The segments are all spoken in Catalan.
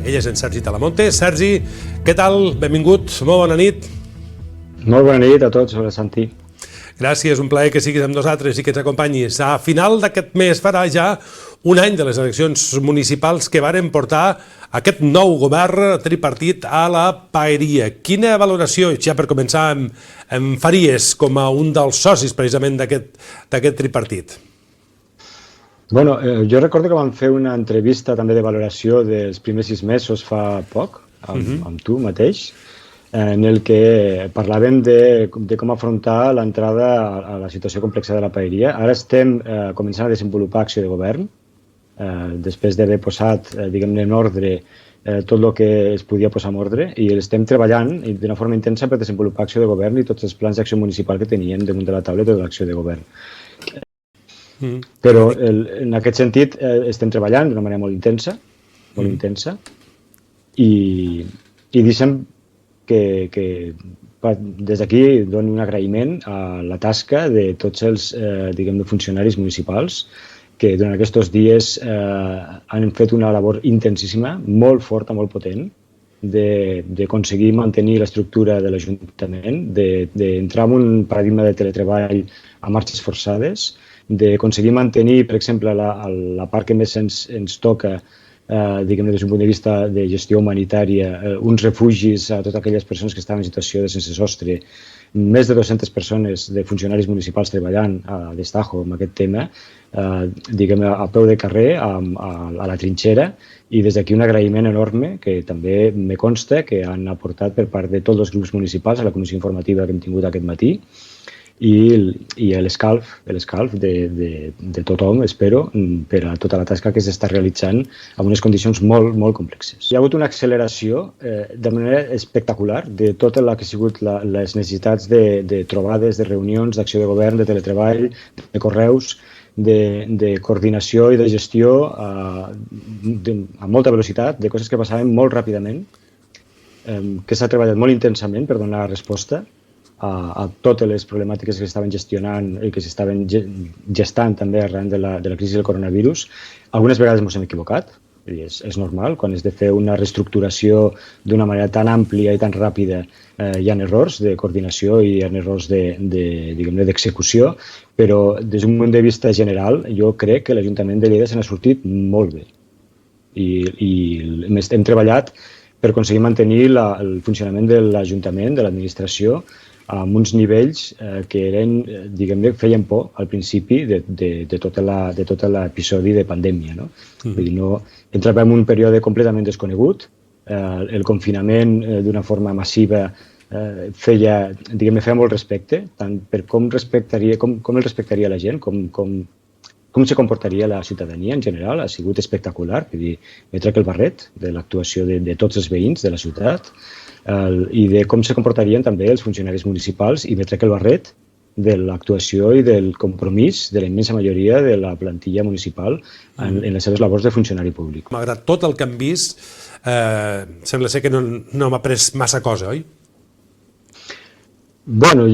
Ell és en Sergi Talamonte. Sergi, què tal? Benvingut, molt bona nit. Molt bona nit a tots, hola Santi. Gràcies, un plaer que siguis amb nosaltres i que ens acompanyis. A final d'aquest mes farà ja un any de les eleccions municipals que varen portar aquest nou govern tripartit a la paeria. Quina valoració, ja per començar, en faries com a un dels socis precisament d'aquest tripartit? Bueno, jo recordo que vam fer una entrevista també de valoració dels primers 6 mesos fa poc, amb tu mateix, en el que parlàvem de com afrontar l'entrada a la situació complexa de la paeria. Ara estem començant a desenvolupar acció de govern, després d'haver posat, diguem-ne, en ordre tot el que es podia posar en ordre, i estem treballant d'una forma intensa per desenvolupar acció de govern i tots els plans d'acció municipal que teníem damunt de la taula de tota l'acció de govern. Però en aquest sentit estem treballant d'una manera molt intensa, i deixem que des d'aquí doni un agraïment a la tasca de tots els funcionaris municipals que durant aquests dies han fet una labor intensíssima, molt forta, molt potent, d'aconseguir mantenir l'estructura de l'Ajuntament, d'entrar en un paradigma de teletreball a marxes forçades, d'aconseguir mantenir, per exemple, la part que més ens toca, diguem-ne, des d'un punt de vista de gestió humanitària, uns refugis a totes aquelles persones que estaven en situació de sense sostre, més de 200 persones de funcionaris municipals treballant a destajo amb aquest tema, diguem-ne, a peu de carrer, a la trinxera, i des d'aquí un agraïment enorme que també me consta que han aportat per part de tots els grups municipals a la comissió informativa que hem tingut aquest matí, i l'escalf de tothom, espero, per a tota la tasca que s'està realitzant en unes condicions molt, molt complexes. Hi ha hagut una acceleració de manera espectacular de tot el que ha sigut les necessitats de trobades, de reunions, d'acció de govern, de teletreball, de correus, de coordinació i de gestió a molta velocitat, de coses que passaven molt ràpidament, que s'ha treballat molt intensament per donar resposta a totes les problemàtiques que s'estaven gestionant i que s'estaven gestant també arran de la crisi del coronavirus. Algunes vegades ens hem equivocat, és normal, quan has de fer una reestructuració d'una manera tan àmplia i tan ràpida hi ha errors de coordinació i hi ha errors d'execució, però des d'un punt de vista general jo crec que l'Ajuntament de Lleida se n'ha sortit molt bé i hem treballat per aconseguir mantenir el funcionament de l'Ajuntament, de l'administració, amb uns nivells que eren, diguem-ne, feien por al principi de tot l'episodi de pandèmia. Vull dir, entràvem en un període completament desconegut, el confinament d'una forma massiva feia molt respecte, tant per com el respectaria la gent, com se comportaria la ciutadania en general, ha sigut espectacular. Vull dir, me trec el barret de l'actuació de tots els veïns de la ciutat, i de com se comportarien també els funcionaris municipals, i me trec el barret de l'actuació i del compromís de la immensa majoria de la plantilla municipal en les seves labors de funcionari públic. Malgrat tot el que hem vist, sembla ser que no hem après massa cosa, oi? Bueno,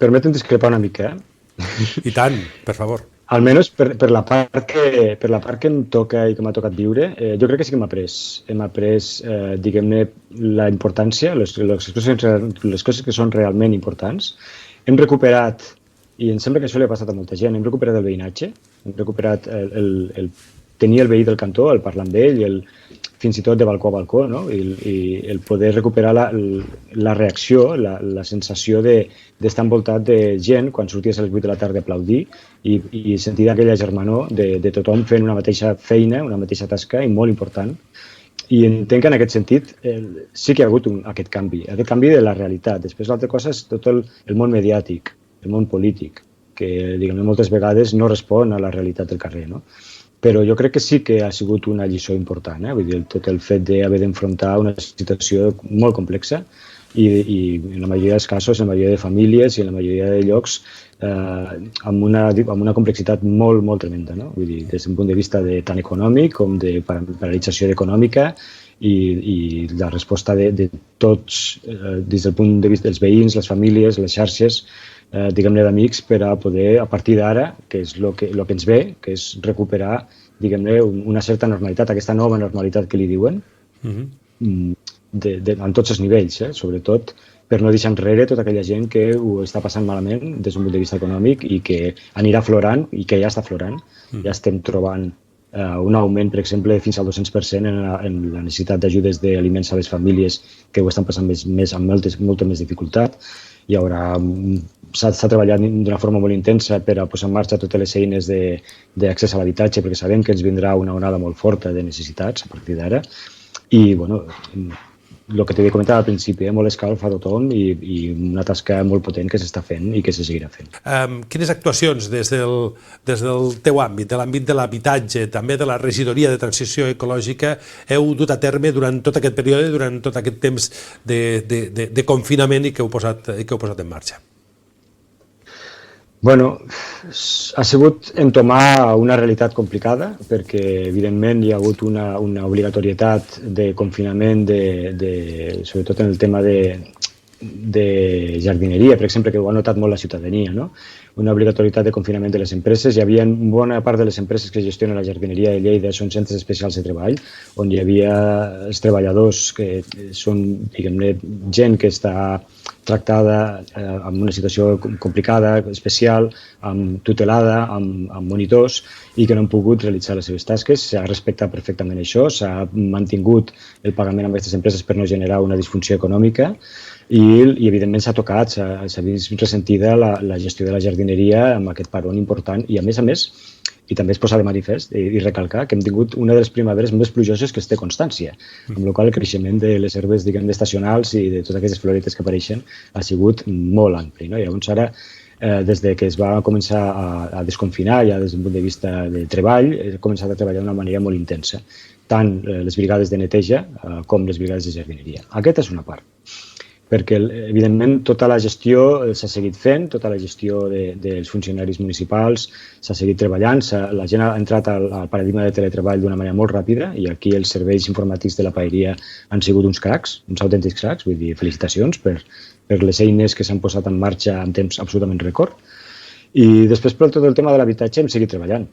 permetem discrepar una mica. I tant, per favor. Almenys per la part que em toca i que m'ha tocat viure, jo crec que sí que hem après, diguem-ne, la importància, les coses que són realment importants. Hem recuperat, i em sembla que això li ha passat a molta gent, hem recuperat el veïnatge, hem recuperat el tenir el veí del cantó, el parlar amb ell, fins i tot de balcó a balcó, i el poder recuperar la reacció, la sensació d'estar envoltat de gent quan sorties a les 8 de la tarda a aplaudir i sentir aquella germanor de tothom fent una mateixa feina, una mateixa tasca i molt important. I entenc que en aquest sentit sí que hi ha hagut aquest canvi de la realitat. Després l'altra cosa és tot el món mediàtic, el món polític, que diguem-ne moltes vegades no respon a la realitat del carrer, no? Però jo crec que sí que ha sigut una lliçó important, vull dir, tot el fet d'haver d'enfrontar una situació molt complexa i en la majoria dels casos, en la majoria de famílies i en la majoria de llocs amb una complexitat molt, molt tremenda, no? Vull dir, des d'un punt de vista tant econòmic com de paralització econòmica i la resposta de tots des del punt de vista dels veïns, les famílies, les xarxes, diguem-ne, d'amics, per a poder, a partir d'ara, que és el que ens ve, que és recuperar, diguem-ne, una certa normalitat, aquesta nova normalitat que li diuen, en tots els nivells, sobretot per no deixar enrere tota aquella gent que ho està passant malament des d'un punt de vista econòmic i que anirà aflorant i que ja està aflorant. Ja estem trobant un augment, per exemple, fins al 200% en la necessitat d'ajudes d'aliments a les famílies que ho estan passant amb molta més dificultat. S'ha treballat d'una forma molt intensa per a posar en marxa totes les eines d'accés a l'habitatge, perquè sabem que ens vindrà una onada molt forta de necessitats a partir d'ara. I, bueno, el que t'havia comentat al principi, molt escalf a tothom i una tasca molt potent que s'està fent i que se seguirà fent. Quines actuacions des del teu àmbit, de l'àmbit de l'habitatge, també de la regidoria de transició ecològica, heu dut a terme durant tot aquest període, durant tot aquest temps de confinament i que heu posat en marxa? Bueno, ha sigut entomar una realitat complicada perquè, evidentment, hi ha hagut una obligatorietat de confinament, sobretot en el tema de jardineria, per exemple, que ho ha notat molt la ciutadania, no? Una obligatorietat de confinament de les empreses. Hi havia bona part de les empreses que gestionen la jardineria de Lleida, són centres especials de treball, on hi havia els treballadors que són, diguem-ne, gent que està tractada en una situació complicada, especial, tutelada, amb monitors, i que no han pogut realitzar les seves tasques. S'ha respectat perfectament això, s'ha mantingut el pagament amb aquestes empreses per no generar una disfunció econòmica i evidentment s'ha tocat, s'ha vist ressentida la gestió de la jardineria amb aquest parón important i, a més, i també es posa de manifest i recalcar que hem tingut una de les primaveres més plujoses que es té constància, amb la qual el creixement de les herbes, diguem, estacionals i de totes aquestes floretes que apareixen ha sigut molt ampli, no? I llavors ara, des de que es va començar a desconfinar, ja des d'un punt de vista de treball, he començat a treballar d'una manera molt intensa, tant les brigades de neteja com les brigades de jardineria. Aquesta és una part, perquè, evidentment, tota la gestió s'ha seguit fent, tota la gestió dels funcionaris municipals s'ha seguit treballant, la gent ha entrat al paradigma de teletreball d'una manera molt ràpida i aquí els serveis informàtics de la paeria han sigut uns cracs, uns autèntics cracs, vull dir, felicitacions per les eines que s'han posat en marxa en temps absolutament rècord. I després, per tot el tema de l'habitatge, hem seguit treballant.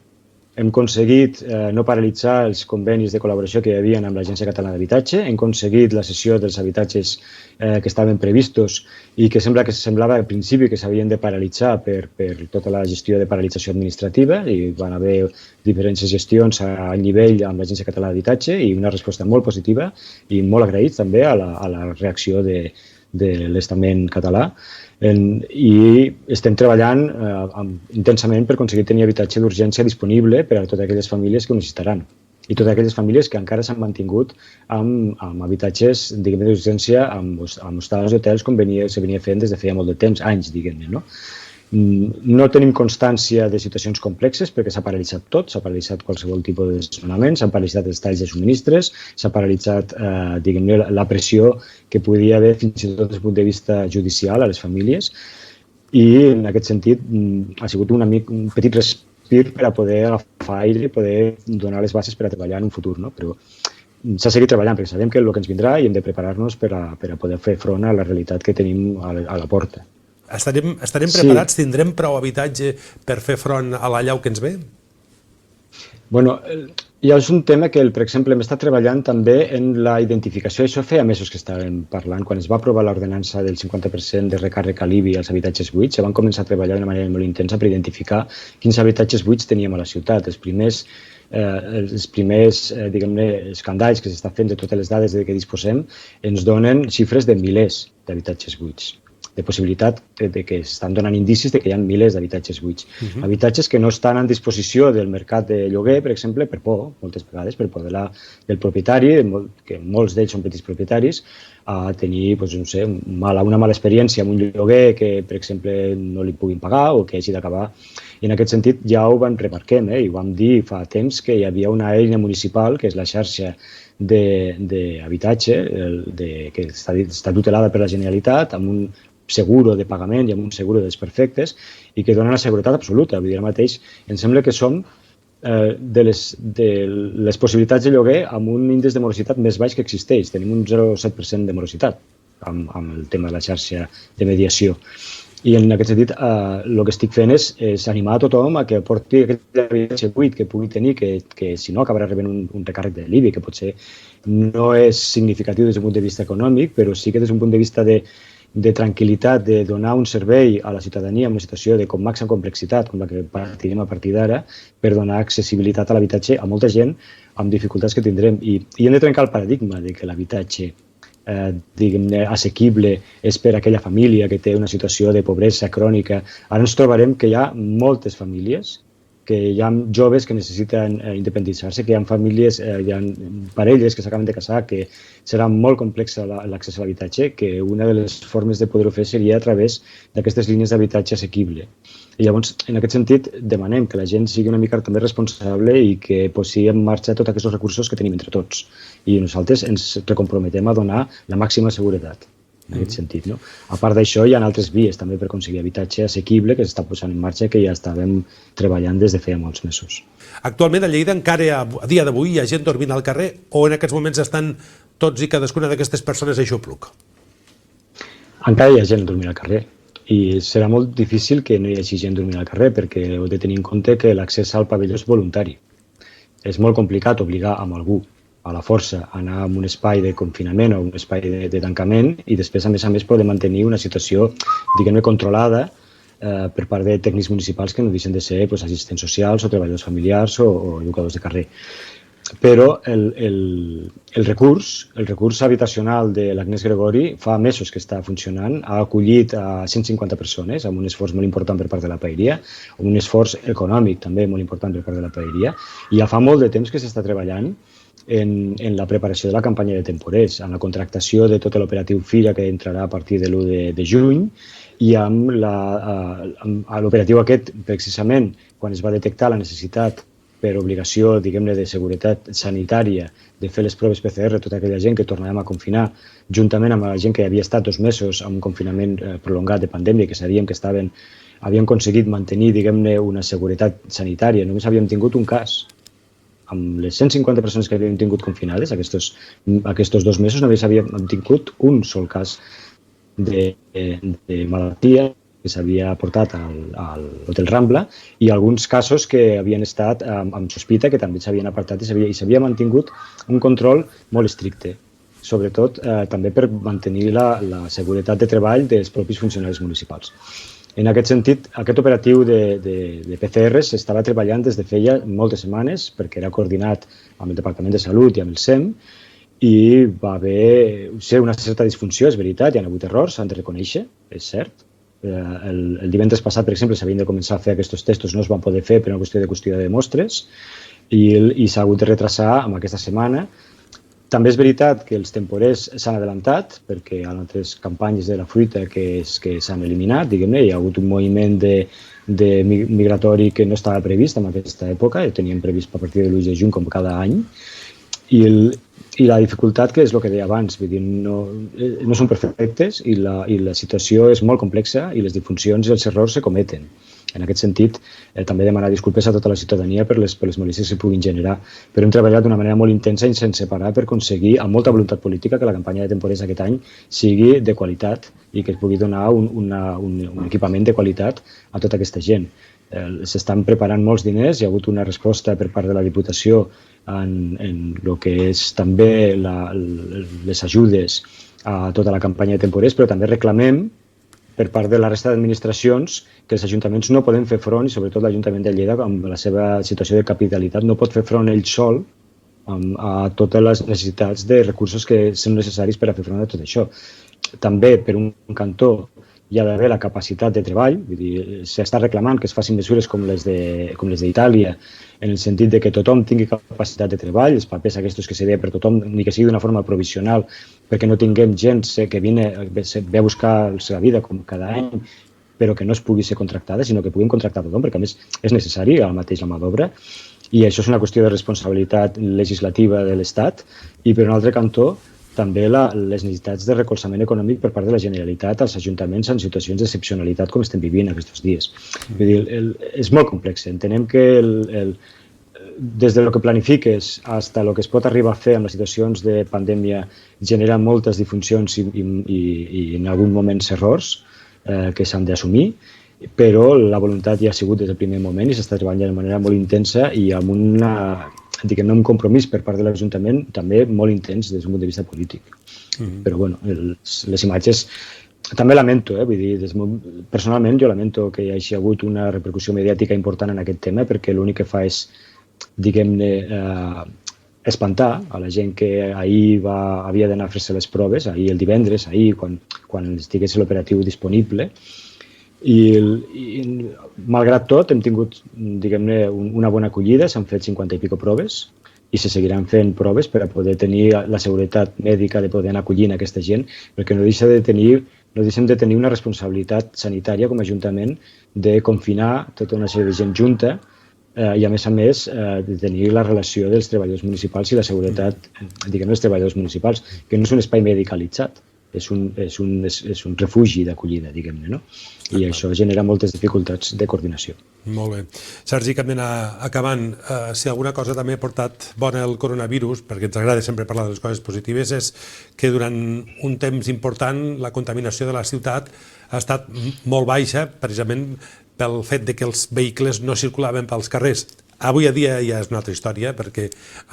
Hem aconseguit no paralitzar els convenis de col·laboració que hi havia amb l'Agència Catalana d'Habitatge, hem aconseguit la cessió dels habitatges que estaven previstos i que semblava al principi que s'havien de paralitzar per tota la gestió de paralització administrativa i van haver diferents gestions a nivell amb l'Agència Catalana d'Habitatge i una resposta molt positiva i molt agraïts també a la reacció de l'estament català. I estem treballant intensament per aconseguir tenir habitatge d'urgència disponible per a totes aquelles famílies que ho necessitaran i totes aquelles famílies que encara s'han mantingut amb habitatges, diguem-ne, d'urgència, amb hostals i hotels com se venia fent des de feia molt de temps, anys, diguem-ne, no? No tenim constància de situacions complexes perquè s'ha paralitzat tot, s'ha paralitzat qualsevol tipus de desnonament, s'han paralitzat els talls de subministres, s'ha paralitzat, diguem-ne, la pressió que podia haver fins i tot des del punt de vista judicial a les famílies i en aquest sentit ha sigut un petit respir per a poder agafar aire i poder donar les bases per a treballar en un futur, no? Però s'ha seguit treballant perquè sabem que és el que ens vindrà i hem de preparar-nos per a poder fer front a la realitat que tenim a la porta. Estarem preparats? Sí. Tindrem prou habitatge per fer front a l'allau que ens ve? Bueno, ja és un tema que, per exemple, hem estat treballant també en la identificació. Això feia mesos que estàvem parlant. Quan es va aprovar l'ordenança del 50% de recàrrec a l'IBI als habitatges buits, van començar a treballar d'una manera molt intensa per identificar quins habitatges buits teníem a la ciutat. Els primers diguem-ne, escandalls que s'estan fent de totes les dades de què disposem ens donen xifres de milers d'habitatges buits, de possibilitat de que estan donant indicis de que hi ha milers d'habitatges buits. Habitatges que no estan en disposició del mercat de lloguer, per exemple, per por, moltes vegades, per por del propietari, que molts d'ells són petits propietaris, a tenir una mala experiència amb un lloguer que, per exemple, no li puguin pagar o que hagi d'acabar. I en aquest sentit ja ho vam remarquem i ho vam dir fa temps que hi havia una eina municipal, que és la xarxa d'habitatge, que està tutelada per la Generalitat, amb un seguro de pagament i amb un seguro dels perfectes i que donen la seguretat absoluta. Vull dir, ara mateix em sembla que som de les possibilitats de lloguer amb un índex de morositat més baix que existeix. Tenim un 0,7% de morositat amb el tema de la xarxa de mediació. I en aquest sentit, el que estic fent és animar a tothom a que porti aquest habitatge buit que pugui tenir, que si no acabarà rebent un recàrrec de l'IBI, que potser no és significatiu des d'un punt de vista econòmic, però sí que des d'un punt de vista de tranquil·litat, de donar un servei a la ciutadania en una situació de com màxima complexitat, com la que partirem a partir d'ara, per donar accessibilitat a l'habitatge a molta gent amb dificultats que tindrem. I hem de trencar el paradigma de que l'habitatge diguem-ne, assequible és per a aquella família que té una situació de pobresa crònica. Ara ens trobarem que hi ha moltes famílies, que hi ha joves que necessiten independitzar-se, que hi ha famílies, hi ha parelles que s'acaben de casar, que serà molt complexa l'accés a l'habitatge, que una de les formes de poder-ho fer seria a través d'aquestes línies d'habitatge assequible. I llavors, en aquest sentit, demanem que la gent sigui una mica també responsable i que posi en marxa tots aquests recursos que tenim entre tots. I nosaltres ens recomprometem a donar la màxima seguretat, en aquest sentit. No? A part d'això, hi ha altres vies també per aconseguir habitatge assequible que s'està posant en marxa, que ja estàvem treballant des de feia molts mesos. Actualment a Lleida encara a dia d'avui hi ha gent dormint al carrer o en aquests moments estan tots i cadascuna d'aquestes persones a Aixopluc? Encara hi ha gent dormint al carrer. I serà molt difícil que no hi hagi gent dormint al carrer perquè heu de tenir en compte que l'accés al pavelló és voluntari. És molt complicat obligar amb algú a la força a anar a un espai de confinament o un espai de tancament i després, a més, poder mantenir una situació, diguem-ne, controlada per part de tècnics municipals que no deixen de ser assistents socials o treballadors familiars o educadors de carrer. Però el recurs habitacional de l'Agnès Gregori fa mesos que està funcionant, ha acollit a 150 persones amb un esforç molt important per part de la paeria, un esforç econòmic també molt important per part de la paeria, i ja fa molt de temps que s'està treballant en la preparació de la campanya de temporers, en la contractació de tot l'operatiu Fira que entrarà a partir de l'1 de juny i amb l'operatiu aquest, precisament, quan es va detectar la necessitat per obligació, diguem-ne, de seguretat sanitària, de fer les proves PCR a tota aquella gent que tornàvem a confinar, juntament amb la gent que havia estat 2 mesos en un confinament prolongat de pandèmia, que sabíem que havien aconseguit mantenir, diguem-ne, una seguretat sanitària. Només havíem tingut un cas. Amb les 150 persones que havíem tingut confinades, aquests 2 mesos només havíem tingut un sol cas de malaltia que s'havia portat a l'Hotel Rambla i alguns casos que havien estat amb sospita que també s'havien apartat i s'havia mantingut un control molt estricte, sobretot també per mantenir la seguretat de treball dels propis funcionaris municipals. En aquest sentit, aquest operatiu de PCR s'estava treballant des de feia moltes setmanes perquè era coordinat amb el Departament de Salut i amb el SEM i va haver una certa disfunció, és veritat, hi ha hagut errors, s'han de reconèixer, és cert. El divendres passat, per exemple, s'havien de començar a fer aquests testos, no es van poder fer per una qüestió de custòdia de mostres i s'ha hagut de retrasar amb aquesta setmana. També és veritat que els temporers s'han adelantat perquè hi ha altres campanyes de la fruita que s'han eliminat, diguem-ne, hi ha hagut un moviment de migratori que no estava previst en aquesta època, ho teníem previst a partir de l'1 de juny com cada any, i la dificultat, que és el que deia abans, vull dir, no són perfectes i la situació és molt complexa i les disfuncions i els errors se cometen. En aquest sentit, també demanar disculpes a tota la ciutadania per les molèsties que puguin generar, però hem treballat d'una manera molt intensa i sense parar per aconseguir, amb molta voluntat política, que la campanya de temporers aquest any sigui de qualitat i que es pugui donar un equipament de qualitat a tota aquesta gent. S'estan preparant molts diners, hi ha hagut una resposta per part de la Diputació en el que és també les ajudes a tota la campanya de temporers, però també reclamem per part de la resta d'administracions que els ajuntaments no poden fer front, i sobretot l'Ajuntament de Lleida, amb la seva situació de capitalitat, no pot fer front ell sol a totes les necessitats de recursos que són necessaris per a fer front a tot això. També, per un cantó, hi ha d'haver la capacitat de treball, vull dir, s'està reclamant que es facin mesures com les d'Itàlia, en el sentit de que tothom tingui capacitat de treball, els papers aquests que s'hi per tothom, ni que sigui d'una forma provisional, perquè no tinguem gent que ve a buscar la seva vida com cada any, però que no es pugui ser contractada, sinó que puguin contractar tothom, perquè a més és necessari ara mateix la mà d'obra, i això és una qüestió de responsabilitat legislativa de l'Estat, i per un altre cantó, també les necessitats de recolzament econòmic per part de la Generalitat als ajuntaments en situacions d'excepcionalitat com estem vivint aquests dies. Vull dir, és molt complex. Entenem que des del que planifiques fins al que es pot arribar a fer amb les situacions de pandèmia genera moltes disfuncions i en algun moment errors, que s'han d'assumir, però la voluntat ja ha sigut des del primer moment i s'està treballant de manera molt intensa i amb un compromís per part de l'Ajuntament també molt intens des d'un punt de vista polític. Però bueno, les imatges també lamento, vull dir, personalment jo lamento que hi hagi hagut una repercussió mediàtica important en aquest tema, perquè l'únic que fa és, diguem-ne, espantar a la gent que ahir havia d'anar a fer-se les proves, ahir el divendres, ahir quan estigués l'operatiu disponible, i malgrat tot hem tingut, diguem-ne, una bona acollida, s'han fet 50 i pico proves, i se seguiran fent proves per a poder tenir la seguretat mèdica de poder anar acollint aquesta gent, perquè no deixem de tenir una responsabilitat sanitària com a Ajuntament de confinar tota una sèrie de gent junta i, a més, de tenir la relació dels treballadors municipals i la seguretat, diguem, dels treballadors municipals, que no és un espai medicalitzat, és un refugi d'acollida, diguem-ne, no? I això genera moltes dificultats de coordinació. Molt bé. Sergi, que hem d'anar acabant. Si alguna cosa també ha portat bona el coronavirus, perquè ens agrada sempre parlar de les coses positives, és que durant un temps important la contaminació de la ciutat ha estat molt baixa, precisament pel fet de que els vehicles no circulaven pels carrers. Avui a dia ja és una altra història, perquè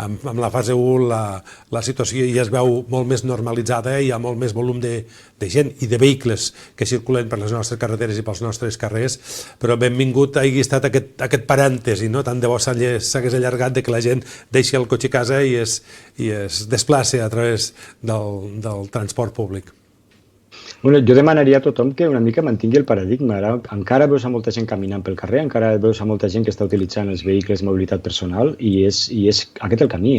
amb la fase 1 la situació ja es veu molt més normalitzada, hi ha molt més volum de gent i de vehicles que circulen per les nostres carreteres i pels nostres carrers, però benvingut hagi estat aquest parèntesi, no? Tant de bo s'hagués allargat de que la gent deixi el cotxe a casa i es desplaci a través del transport públic. Bueno, jo demanaria a tothom que una mica mantingui el paradigma. Ara encara veus a molta gent caminant pel carrer, encara veus a molta gent que està utilitzant els vehicles de mobilitat personal i és aquest el camí.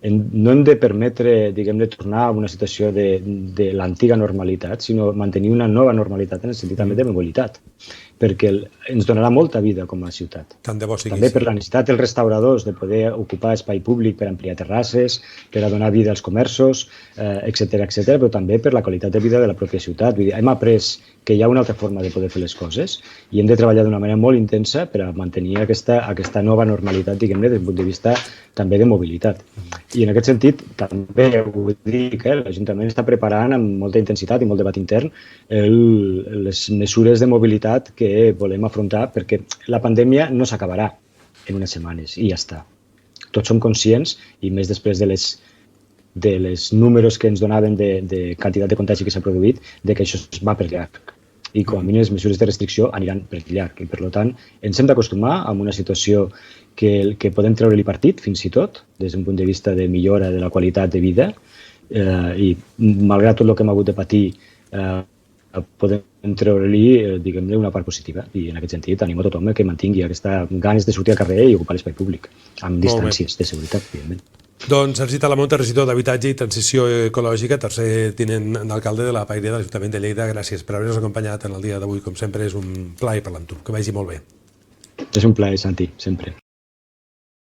No hem de permetre, diguem-ne, tornar a una situació de l'antiga normalitat, sinó mantenir una nova normalitat en el sentit també de mobilitat, perquè ens donarà molta vida com a ciutat. Tant de bo sigui també per la necessitat dels restauradors de poder ocupar espai públic per ampliar terrasses, per a donar vida als comerços, etc, però també per la qualitat de vida de la pròpia ciutat. Vull dir, hem après que hi ha una altra forma de poder fer les coses i hem de treballar d'una manera molt intensa per a mantenir aquesta nova normalitat, diguem-ne, des del punt de vista també de mobilitat. I en aquest sentit, també vull dir que l'Ajuntament està preparant amb molta intensitat i molt debat intern les mesures de mobilitat que volem afrontar, perquè la pandèmia no s'acabarà en unes setmanes i ja està. Tots som conscients, i més després de les números que ens donaven de quantitat de contagi que s'ha produït, de que això es va per llarg. I com a mínim les mesures de restricció aniran per llarg. I per tant, ens hem d'acostumar a una situació que podem treure-li partit, fins i tot, des d'un punt de vista de millora de la qualitat de vida, i malgrat tot el que hem hagut de patir, podem treure-li, diguem-ne, una part positiva. I en aquest sentit animo a tothom que mantingui aquestes ganes de sortir al carrer i ocupar l'espai públic, amb distàncies de seguretat, evidentment. Doncs Sergi Talamonte, regidor d'Habitatge i Transició Ecològica, tercer tinent d'alcalde de la Paeria de l'Ajuntament de Lleida. Gràcies per haver-nos acompanyat en el dia d'avui. Com sempre, és un plaer parlar amb tu. Que vagi molt bé. És un plaer, Santi, sempre.